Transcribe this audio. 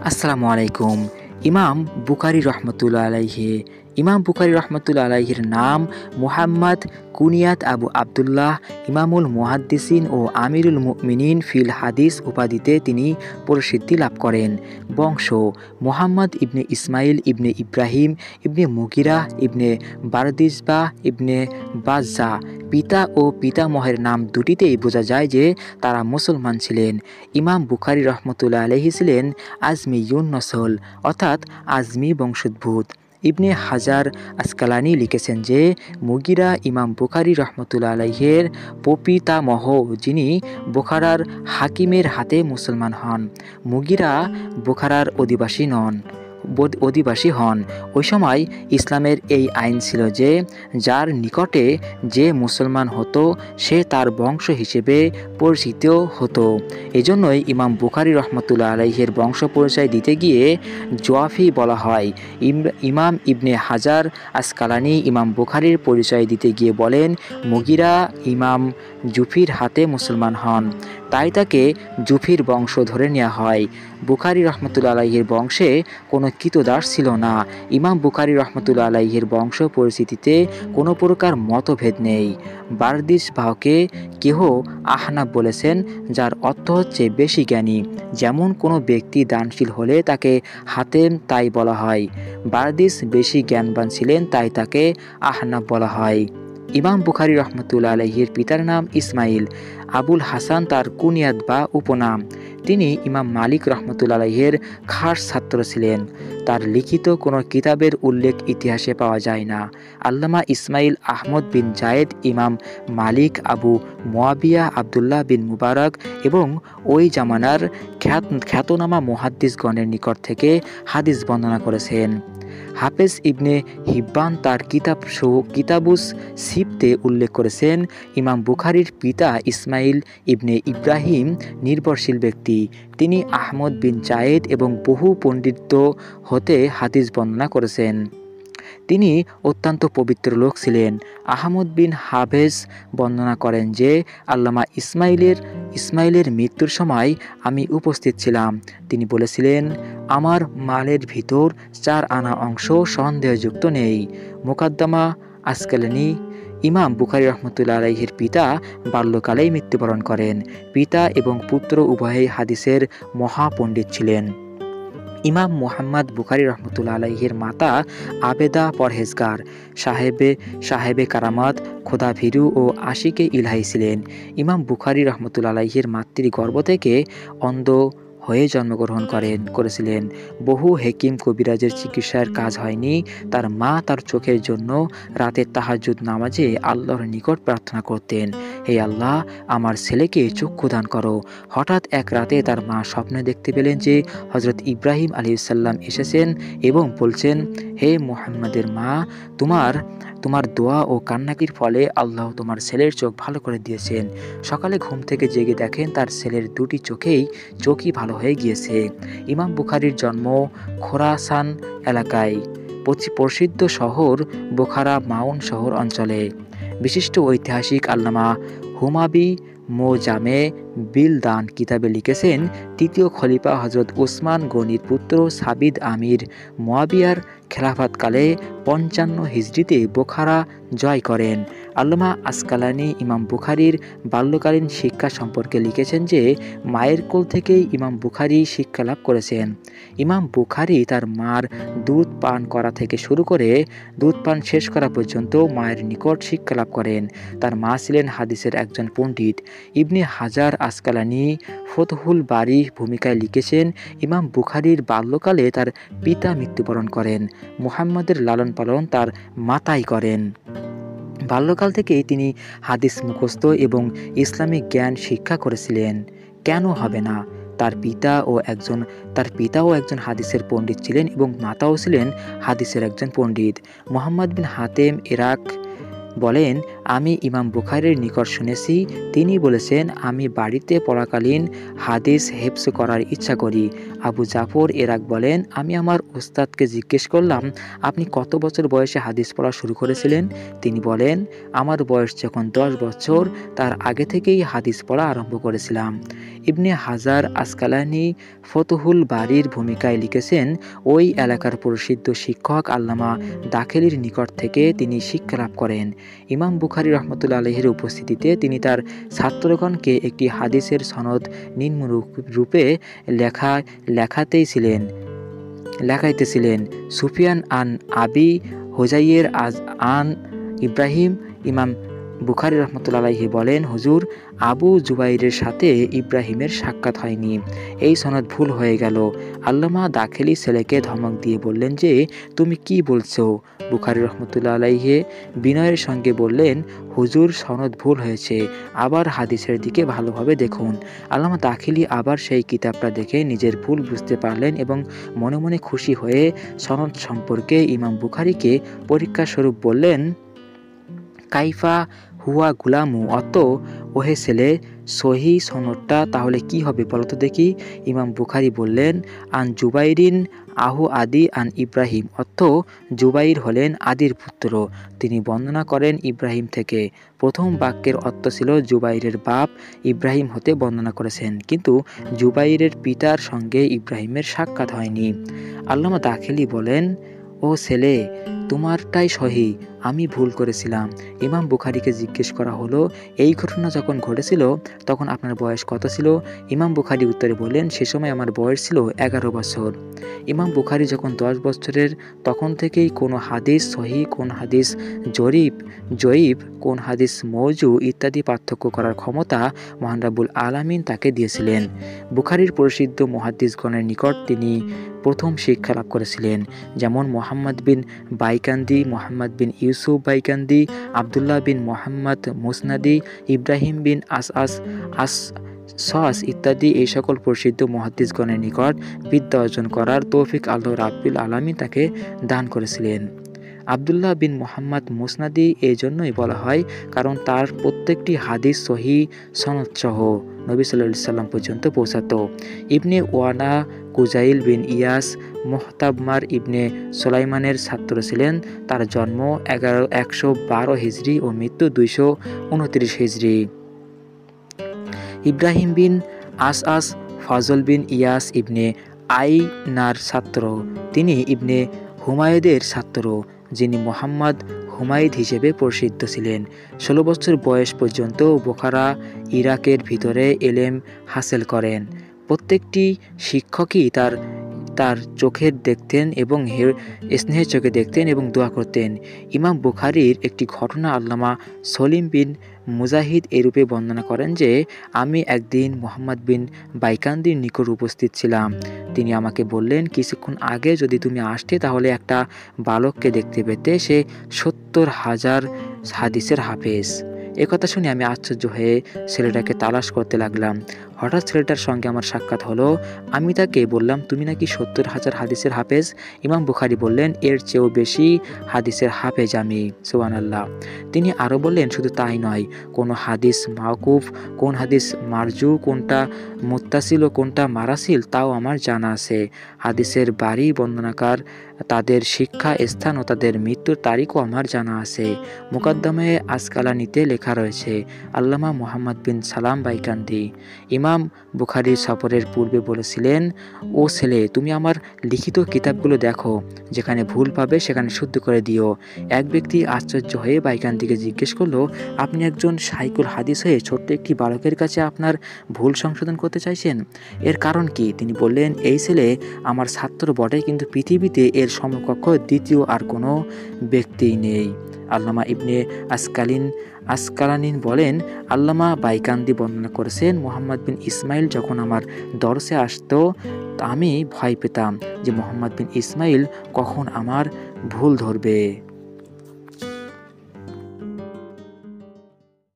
আসসালামু আলাইকুম। ইমাম বুখারী রহমতুল্লাহ আলাইহি। ইমাম বুখারী রহমতুল্লাহ আলাইহির নাম মুহাম্মদ, কুনিয়াত আবু আবদুল্লাহ, ইমামুল মুহাদ্দিসিন ও আমিরুল মুমিনিন ফিল হাদিস উপাধিতে তিনি প্রসিদ্ধি লাভ করেন। বংশ: মুহাম্মদ ইবনে ইসমাইল ইবনে ইব্রাহিম ইবনে মুগিরা ইবনে বারদিসবাহ ইবনে বাজ্জা। পিতা ও পিতামহের নাম দুটিতেই বোঝা যায় যে তারা মুসলমান ছিলেন। ইমাম বুখারী রহমতুল্লাহ আলাইহি ছিলেন আজমিয়ুন নসল, অর্থাৎ আজমি বংশোদ্ভূত। ইবনে হাজার আসকালানি লিখেছেন যে মুগিরা ইমাম বুখারী রহমতুল্লাহ আলাইহির প্রপিতামহ, যিনি বুখারার হাকিমের হাতে মুসলমান হন। মুগিরা বুখারার অধিবাসী হন। ওই সময় ইসলামের এই আইন ছিল যে যার নিকটে যে মুসলমান হতো সে তার বংশ হিসেবে পরিচিত হতো। এজন্যই ইমাম বুখারী রহমতুল্লাহ আলাইহির বংশ পরিচয় দিতে গিয়ে জোয়াফি বলা হয়। ইমাম ইবনে হাজার আসকালানি ইমাম বুখারীর পরিচয় দিতে গিয়ে বলেন, মুগিরা ইমাম জুফির হাতে মুসলমান হন, তাই তাকে জুফির বংশ ধরে নেওয়া হয়। বুখারী রহমতুল্লাহ আলাইহির বংশে কোনো কৃতদাস ছিল না। ইমাম বুখারী রহমতুল্লাহ আলাইহির বংশ পরিচিতিতে কোনো প্রকার মতভেদ নেই। বারদিসবাহকে কেহ আহনাফ বলেছেন, যার অর্থ হচ্ছে বেশি জ্ঞানী। যেমন কোনো ব্যক্তি দানশীল হলে তাকে হাতেম তাই বলা হয়। বারদিস বেশি জ্ঞানবান ছিলেন, তাই তাকে আহনাফ বলা হয়। ইমাম বুখারী রহমতুল্লাহ আলাইহির পিতার নাম ইসমাইল। আবুল হাসান তার কুনিয়াত বা উপনাম। তিনি ইমাম মালিক রহমতুল্লাহ আলাইহির খাস ছাত্র ছিলেন। তার লিখিত কোনো কিতাবের উল্লেখ ইতিহাসে পাওয়া যায় না। আল্লামা ইসমাইল আহমদ বিন জায়েদ ইমাম মালিক, আবু মুয়াবিয়া আবদুল্লাহ বিন মুবারক এবং ওই জামানার খ্যাতনামা মুহাদ্দিসগণের নিকট থেকে হাদিস বর্ণনা করেছেন। হাফেজ ইবনে হিব্বান তার কিতাবুস সিবতে উল্লেখ করেছেন, ইমাম বুখারীর পিতা ইসমাইল ইবনে ইব্রাহিম নির্ভরশীল ব্যক্তি। তিনি আহমদ বিন জায়েদ এবং বহু পণ্ডিত হতে হাদিস বর্ণনা করেছেন। তিনি অত্যন্ত পবিত্র লোক ছিলেন। আহমদ বিন হাফেজ বর্ণনা করেন যে আল্লামা ইসমাইলের মৃত্যুর সময় আমি উপস্থিত ছিলাম। তিনি বলেছিলেন, আমার মালের ভিতর 4 আনা অংশ সন্দেহযুক্ত নেই। মুকাদ্দমা আসকালানি। ইমাম বুখারী রহমতুল্লাহ আলাইহির পিতা বাল্যকালেই মৃত্যুবরণ করেন। পিতা এবং পুত্র উভয়েই হাদিসের মহাপণ্ডিত ছিলেন। ইমাম মুহাম্মদ বুখারী রহমতুল্লাহ আলাইহির মাতা আবেদা পরহেজগার, সাহেবে কারামাত, খোদাভীরু ও আশিকে ইলাহি ছিলেন। ইমাম বুখারী রহমতুল্লাহ আলাইহির মাতৃগর্ভ থেকে অন্ধ হয়ে জন্মগ্রহণ করেছিলেন। বহু হেকিম কবিরাজের চিকিৎসার কাজ হয়নি। তার মা তার চোখের জন্য রাতের তাহাজ্জুদ নামাজে আল্লাহর নিকট প্রার্থনা করতেন, হে আল্লাহ, আমার ছেলেকে চক্ষু দান করো। হঠাৎ এক রাতে তার মা স্বপ্নে দেখতে পেলেন যে হযরত ইব্রাহিম আলাইহিস সালাম এসেছেন এবং বলছেন, হে মুহাম্মদের মা, তোমার দোয়া ও কান্নাকির ফলে আল্লাহ তোমার ছেলের চোখ ভালো করে দিয়েছেন। সকালে ঘুম থেকে জেগে দেখেন তার ছেলের দুটি চোখই ভালো হয়ে গিয়েছে। ইমাম বুখারীর জন্ম খোরাসান এলাকায়। প্রসিদ্ধ শহর বোখারা মাউন শহর অঞ্চলে। বিশিষ্ট ঐতিহাসিক আল্লামা হুমাবি মোজামে বিলদান কিতাবে লিখেছেন, তৃতীয় খলিফা হযরত উসমান গনির পুত্র সাবিদ আমির মুয়াবিয়ার খেলাফতকালে 55 হিজরিতে বোখারা জয় করেন। আল্লামা আসকালানি ইমাম বুখারীর বাল্যকালীন শিক্ষা সম্পর্কে লিখেছেন যে মায়ের কোল থেকেই ইমাম বুখারী শিক্ষা লাভ করেছেন। ইমাম বুখারী তার মার দুধ পান করা থেকে শুরু করে দুধ পান শেষ করা পর্যন্ত মায়ের নিকট শিক্ষা লাভ করেন। তার মা ছিলেন হাদিসের একজন পণ্ডিত। ইবনে হাজার আসকালানি ফতহুল বারী ভূমিকায় লিখেছেন, ইমাম বুখারীর বাল্যকালে তার পিতা মৃত্যুবরণ করেন। মুহাম্মদের লালন পালন তার মাতাই করেন। বাল্যকাল থেকেই তিনি হাদিস মুখস্থ এবং ইসলামিক জ্ঞান শিক্ষা করেছিলেন। কেন হবে না? তার পিতাও একজন হাদিসের পণ্ডিত ছিলেন এবং মাতাও ছিলেন হাদিসের একজন পণ্ডিত। মুহাম্মদ বিন হাতেম ইরাক বলেন, আমি ইমাম বুখারীর নিকট শুনেছি, তিনি বলেছেন, আমি বাড়িতে পড়াকালীন হাদিস হেফজ করার ইচ্ছা করি। আবু জাফর ইরাক বলেন, আমি আমার ওস্তাদকে জিজ্ঞেস করলাম, আপনি কত বছর বয়সে হাদিস পড়া শুরু করেছিলেন? তিনি বলেন, আমার বয়স যখন 10 বছর, তার আগে থেকেই হাদিস পড়া আরম্ভ করেছিলাম। ইবনে হাজার আসকালানি ফতহুল বারীর ভূমিকায় লিখেছেন, ওই এলাকার প্রসিদ্ধ শিক্ষক আল্লামা দাখিলীর নিকট থেকে তিনি শিক্ষা লাভ করেন। ইমাম বুখারী রহমতুল্লাহ আলাইহির উপস্থিতিতে তিনি তার ছাত্রগণকে একটি হাদিসের সনদ নিম্নরূপে লেখাইতেছিলেন। সুফিয়ান আন আবি হুজাইয়ের আন ইব্রাহিম। ইমাম বুখারী রহমতুল্লাহ আলাইহি বলেন, হুজুর, আবু জুবাইরের সাথে ইব্রাহিমের সাক্ষাৎ হয়নি, এই সনদ ভুল হয়ে গেল। আল্লামা দাখিলী ছেলেকে ধমক দিয়ে বললেন যে, তুমি কি বলছো? বুখারী রহমতুল্লাহ আলাইহি বিনয়ের সঙ্গে বললেন, হুজুর, সনদ ভুল হয়েছে, আবার হাদিসের দিকে ভালোভাবে দেখুন। আল্লামা দাখিলী আবার সেই কিতাবটা দেখে নিজের ভুল বুঝতে পারলেন এবং মনে মনে খুশি হয়ে সনদ সম্পর্কে ইমাম বুখারীকে পরীক্ষা স্বরূপ বললেন, কাইফা হুয়া গুলামু, অত ওহে ছেলে, সহি সনদটা তাহলে কি হবে বলতো দেখি। ইমাম বুখারী বললেন, আন জুবাইরিন আহু আদি আন ইব্রাহিম, অর্থ জুবাইর হলেন আদির পুত্র, তিনি বর্ণনা করেন ইব্রাহিম থেকে। প্রথম বাক্যের অর্থ ছিল জুবাইরের বাপ ইব্রাহিম হতে বর্ণনা করেছেন, কিন্তু জুবাইরের পিতার সঙ্গে ইব্রাহিমের সাক্ষাৎ হয়নি। আল্লামা দাখিলী বলেন, ও ছেলে, তোমারটাই সহি, আমি ভুল করেছিলাম। ইমাম বুখারীকে জিজ্ঞেস করা হলো, এই ঘটনা যখন ঘটেছিল তখন আপনার বয়স কত ছিল? ইমাম বুখারী উত্তরে বললেন, সে সময় আমার বয়স ছিল 11 বছর। ইমাম বুখারী যখন 10 বছরের, তখন থেকেই কোনো হাদিস সহি, কোন হাদিস জয়ীব, কোন হাদিস মওজু ইত্যাদি পার্থক্য করার ক্ষমতা মহান রাব্বুল আলামিন তাকে দিয়েছিলেন। বুখারীর প্রসিদ্ধ মুহাদ্দিসগণের নিকট তিনি প্রথম শিক্ষা লাভ করেছিলেন, যেমন মোহাম্মদ বিন বাইকান্দি, মোহাম্মদ বিন ইউসুফ বাইকান্দি, আবদুল্লাহ বিন মোহাম্মদ মুসনাদি, ইব্রাহিম বিন সস ইত্যাদি। এই সকল প্রসিদ্ধ মুহাদ্দিসগণের নিকট বিদ্যা অর্জন করার তৌফিক আল্লাহ রাব্বুল আলামিন তাকে দান করেছিলেন। আবদুল্লাহ বিন মোহাম্মদ মুসনাদি এই জন্যই বলা হয় কারণ তার প্রত্যেকটি হাদিস সহি সনদসহ নবী সাল্লাল্লাহু আলাইহি সাল্লাম পর্যন্ত পৌঁছাতো। ইবনে ওয়ানা কুজাইল বিন ইয়াস মুহতাবমার ইবনে সুলাইমানের ছাত্র ছিলেন। তার জন্ম 112 হিজরি ও মৃত্যু 229 হিজরি। ইব্রাহিম বিন আস ফজল বিন ইয়াস ইবনে আইনার ছাত্র। তিনি ইবনে হুমায়দের ছাত্র, যিনি মোহাম্মদ হুমায়দ হিসেবে প্রসিদ্ধ ছিলেন। 16 বছর বয়স পর্যন্ত বোখারা, ইরাকের ভিতরে এলেম হাসিল করেন। প্রত্যেকটি শিক্ষকই তার চোখে দেখতেন এবং স্নেহের চোখে দেখতেন এবং দোয়া করতেন। ইমাম বুখারীর একটি ঘটনা আল্লামা সলিম বিন মুজাহিদ এরূপে বর্ণনা করেন যে, আমি একদিন মোহাম্মদ বিন বাইকান্দির নিকট উপস্থিত ছিলাম। তিনি আমাকে বললেন, কিছুক্ষণ আগে যদি তুমি আসতে তাহলে একটা বালককে দেখতে পেতে, সে 70,000 হাদিসের হাফেজ। একথা শুনে আমি আশ্চর্য হয়ে ছেলেটাকে তালাশ করতে লাগলাম। হঠাৎ ছেলেটার সঙ্গে আমার সাক্ষাৎ হলো। আমি তাকে বললাম, তুমি নাকি 70,000 হাদিসের হাফেজ? ইমাম বুখারী বললেন, এর চেয়েও বেশি হাদিসের হাফেজ আমি। সুবহানাল্লাহ। তিনি আরও বললেন, শুধু তাই নয়, কোন হাদিস মাওকুফ, কোন হাদিস মারজু, কোনটা মুত্তাসিল ও কোনটা মারাসিল তাও আমার জানা আছে। হাদিসের বাড়ি বর্ণনাকার, তাদের শিক্ষা স্থান ও তাদের মৃত্যুর তারিখও আমার জানা আছে। মুকদ্দমায়ে আসকালানিতে লেখা রয়েছে, আল্লামা মুহাম্মদ বিন সালাম বাইকান্দি ইমাম বুখারীর সফরের পূর্বে বলেছিলেন, ও ছেলে, তুমি আমার লিখিত কিতাবগুলো দেখো, যেখানে ভুল পাবে সেখানে শুদ্ধ করে দিও। এক ব্যক্তি আশ্চর্য হয়ে বাইকান্দিকে জিজ্ঞেস করলো, আপনি একজন শাইখুল হাদিস হয়ে ছোট্ট একটি বালকের কাছে আপনার ভুল সংশোধন করতে চাইছেন, এর কারণ কি? তিনি বললেন, এই ছেলে আমার ছাত্র বটে, কিন্তু পৃথিবীতে এর সমকক্ষ দ্বিতীয় আর কোনো ব্যক্তিই নেই। আল্লামা ইবনে আসকালানিন বলেন, আল্লামা বাইকান্দি বর্ণনা করেছেন, মোহাম্মদ বিন ইসমাইল যখন আমার দরসে আসতো আমি ভয় পেতাম যে মোহাম্মদ বিন ইসমাইল কখন আমার ভুল ধরবে।